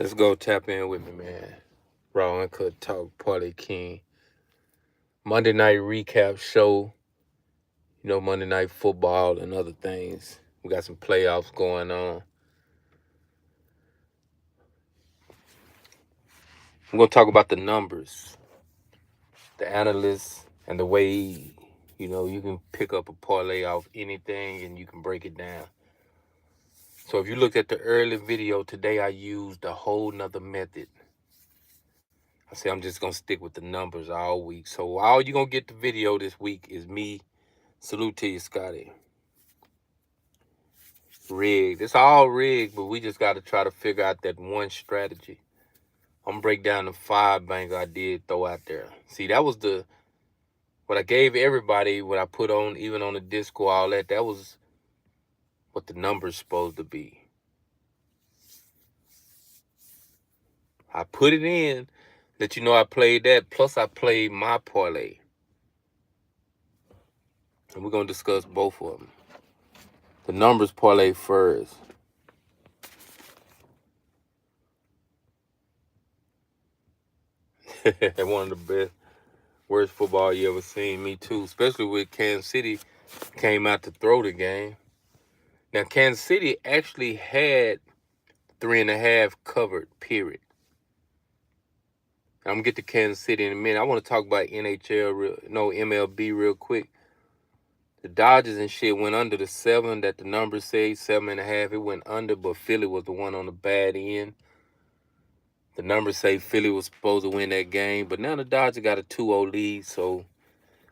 Let's go tap in with me, man. Raw Uncut Talk, Parlay King. Monday night recap show. Monday night football and other things. We got some playoffs going on. I'm going to talk about the numbers, the analysts, and the way, you can pick up a parlay off anything and you can break it down. So if you looked at the early video today, I used a whole nother method. I say I'm just going to stick with the numbers all week. So all you're going to get the video this week is me. Salute to you, Scotty. Rigged. It's all rigged, but we just got to try to figure out that one strategy. I'm going to break down the 5 banger I did throw out there. See, that was what I gave everybody, what I put on, even on the Discord, all that was what the number's supposed to be. I put it in, let you know I played that, plus I played my parlay. And we're going to discuss both of them. The numbers parlay first. One of the best, worst football you ever seen. Me too, especially with Kansas City came out to throw the game. Now, Kansas City actually had 3.5 covered, period. I'm going to get to Kansas City in a minute. I want to talk about MLB real quick. The Dodgers and shit went under the 7 that the numbers say, 7.5. It went under, but Philly was the one on the bad end. The numbers say Philly was supposed to win that game, but now the Dodgers got a 2-0 lead, so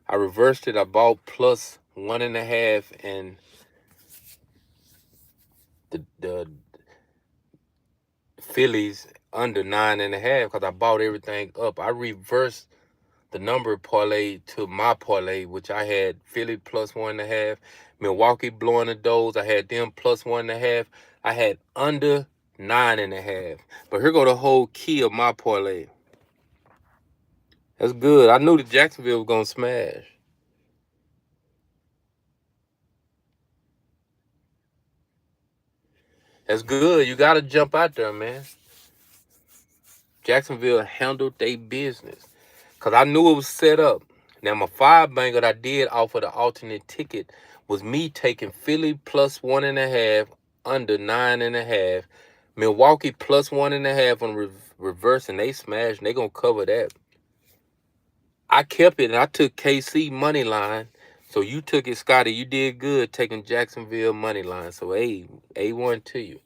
I reversed it. I bought plus 1.5 and the Phillies under 9.5 because I bought everything up. I reversed the number parlay to my parlay, which I had Philly plus 1.5, Milwaukee blowing the doors. I had them plus 1.5. I had under 9.5. But here go the whole key of my parlay. That's good. I knew that Jacksonville was gonna smash. That's good. You gotta jump out there, man. Jacksonville handled their business. Because I knew it was set up. Now, my 5 banger that I did off of the alternate ticket was me taking Philly plus 1.5 under 9.5. Milwaukee plus 1.5 on reverse, and they smashed, and they going to cover that. I kept it, and I took KC money line. So you took it, Scotty. You did good taking Jacksonville money line. So, A1 to you.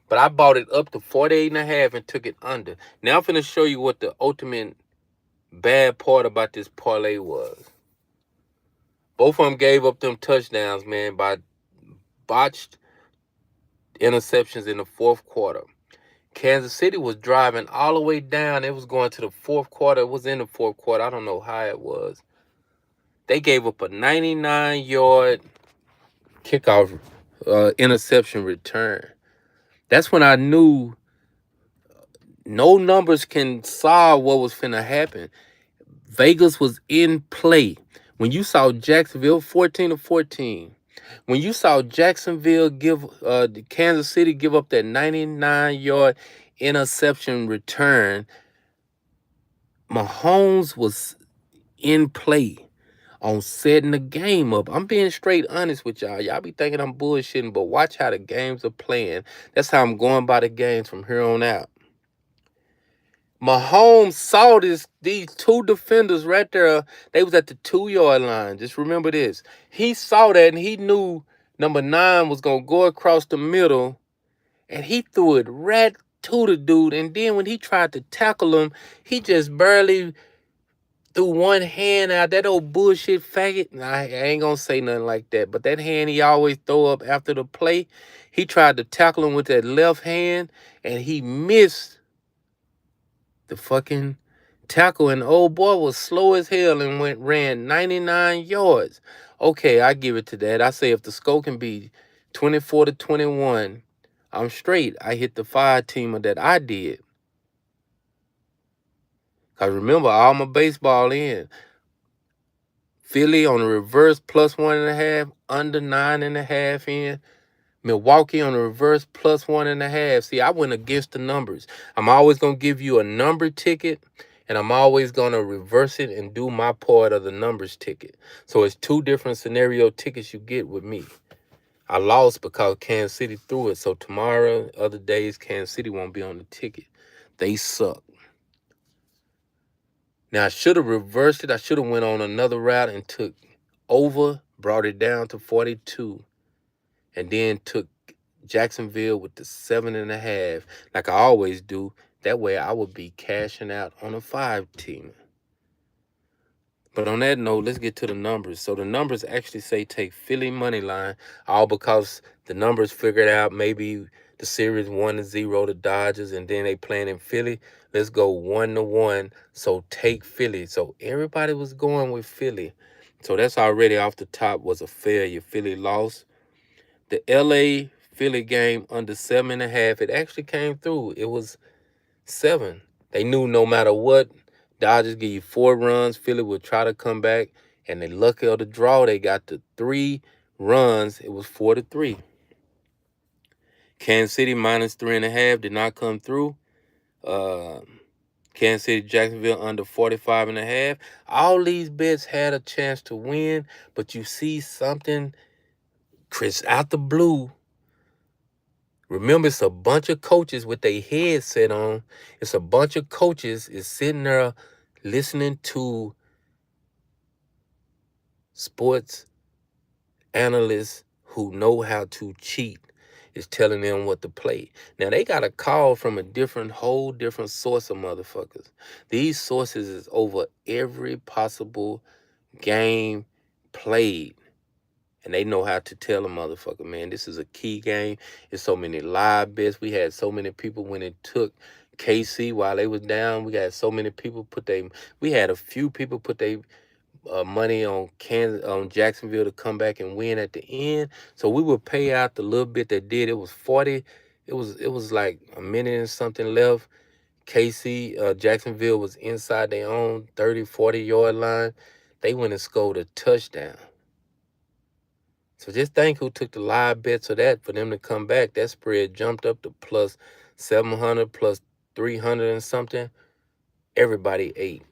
But I bought it up to 48.5 and took it under. Now, I'm finna show you what the ultimate bad part about this parlay was. Both of them gave up them touchdowns, man, by botched interceptions in the fourth quarter. Kansas City was driving all the way down. It was going to the fourth quarter. It was in the fourth quarter. I don't know how it was. They gave up a 99-yard kickoff interception return. That's when I knew no numbers can solve what was finna happen. Vegas was in play. When you saw Jacksonville 14-14, when you saw Jacksonville give Kansas City give up that 99-yard interception return, Mahomes was in play on setting the game up. I'm being straight honest with y'all. Y'all be thinking I'm bullshitting, but watch how the games are playing. That's how I'm going by the games from here on out. Mahomes saw these 2 defenders right there. They was at the 2-yard line. Just remember this. He saw that and he knew number 9 was going to go across the middle, and he threw it right to the dude. And then when he tried to tackle him, he just barely threw one hand out. That old bullshit faggot. Nah, I ain't going to say nothing like that. But that hand he always throw up after the play, he tried to tackle him with that left hand, and he missed the fucking tackle, and the old boy was slow as hell and ran 99 yards. Okay, I give it to that. I say if the score can be 24-21, I'm straight. I hit the 5-teamer that I did. Because remember, all my baseball in. Philly on the reverse plus 1.5, under 9.5 in. Milwaukee on the reverse plus 1.5. See, I went against the numbers. I'm always going to give you a number ticket, and I'm always going to reverse it and do my part of the numbers ticket. So it's two different scenario tickets you get with me. I lost because Kansas City threw it. So tomorrow, other days, Kansas City won't be on the ticket. They suck. Now, I should have reversed it. I should have went on another route and took over, brought it down to 42, and then took Jacksonville with the 7.5, like I always do. That way I would be cashing out on a 5-team. But on that note, let's get to the numbers. So the numbers actually say take Philly money line, all because the numbers figured out maybe the series 1-0 the Dodgers, and then they playing in Philly. Let's go 1-1. So take Philly. So everybody was going with Philly. So that's already off the top was a failure. Philly lost. The LA Philly game under 7.5, it actually came through. It was 7. They knew no matter what, Dodgers give you 4 runs, Philly would try to come back, and they lucky of the draw, they got the 3 runs. It was 4-3. Kansas City minus 3.5 did not come through. Kansas City, Jacksonville under 45.5. All these bets had a chance to win, but you see something, Chris, out the blue. Remember, it's a bunch of coaches with their heads set on. It's a bunch of coaches is sitting there listening to sports analysts who know how to cheat. Is telling them what to play. Now, they got a call from a whole different source of motherfuckers. These sources is over every possible game played. And they know how to tell a motherfucker, man, this is a key game. There's so many live bets. We had so many people when it took KC while they was down. We got so many people we had a few people put their money on Jacksonville to come back and win at the end. So we would pay out the little bit that did. It was 40. It was like a minute and something left. Jacksonville was inside their own 30, 40-yard line. They went and scored a touchdown. So just think who took the live bets of that for them to come back. That spread jumped up to plus 700, plus 300 and something. Everybody ate,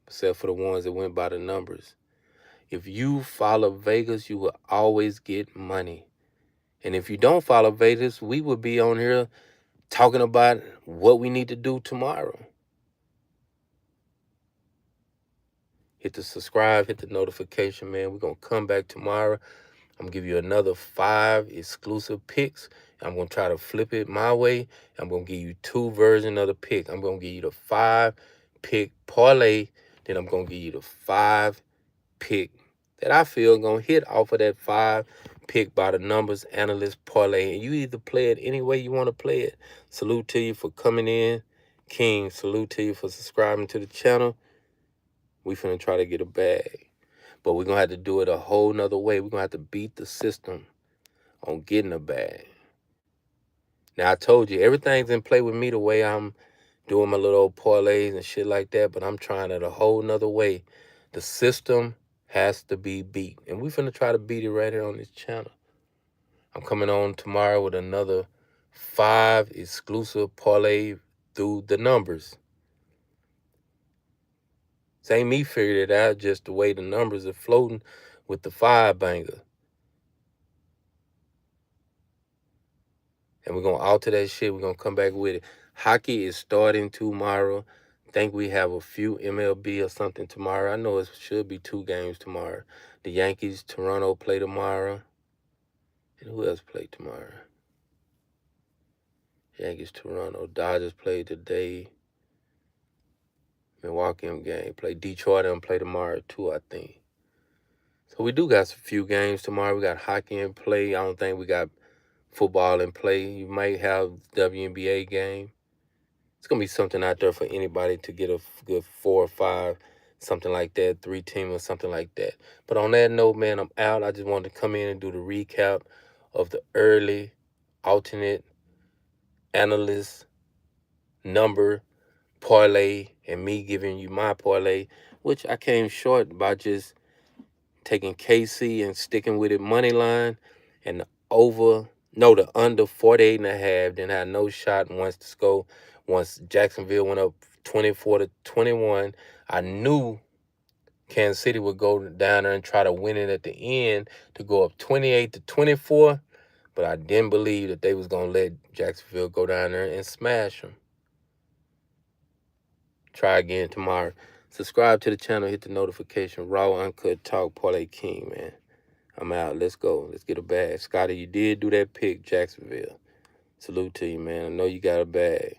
except for the ones that went by the numbers. If you follow Vegas, you will always get money. And if you don't follow Vegas, we will be on here talking about what we need to do tomorrow. Hit the subscribe, hit the notification, man. We're going to come back tomorrow. I'm going to give you another 5 exclusive picks. I'm going to try to flip it my way. I'm going to give you 2 versions of the pick. I'm going to give you the 5-pick parlay. Then I'm going to give you the 5-pick that I feel going to hit off of that 5-pick by the numbers analyst parlay. And you either play it any way you want to play it. Salute to you for coming in. King, salute to you for subscribing to the channel. We finna try to get a bag. But we're going to have to do it a whole nother way. We're going to have to beat the system on getting a bag. Now, I told you, everything's in play with me the way I'm doing my little old parlays and shit like that, but I'm trying it a whole nother way. The system has to be beat. And we're finna try to beat it right here on this channel. I'm coming on tomorrow with another 5 exclusive parlay through the numbers. This ain't me figured it out, just the way the numbers are floating with the 5-banger. And we're going to alter that shit. We're going to come back with it. Hockey is starting tomorrow. I think we have a few MLB or something tomorrow. I know it should be 2 games tomorrow. The Yankees, Toronto play tomorrow. And who else play tomorrow? Yankees, Toronto. Dodgers play today. Milwaukee game play. Detroit and play tomorrow too, I think. So we do got a few games tomorrow. We got hockey in play. I don't think we got football in play. You might have WNBA game. It's going to be something out there for anybody to get a good 4 or 5, something like that, 3-team or something like that. But on that note, man, I'm out. I just wanted to come in and do the recap of the early alternate analyst number parlay and me giving you my parlay, which I came short by just taking KC and sticking with it money line, and the the under 48.5. Didn't have no shot once to score. Once Jacksonville went up 24-21, I knew Kansas City would go down there and try to win it at the end to go up 28-24. But I didn't believe that they was going to let Jacksonville go down there and smash them. Try again tomorrow. Subscribe to the channel. Hit the notification. Raw, uncut talk. Parlay King, man. I'm out. Let's go. Let's get a bag. Scotty, you did do that pick, Jacksonville. Salute to you, man. I know you got a bag.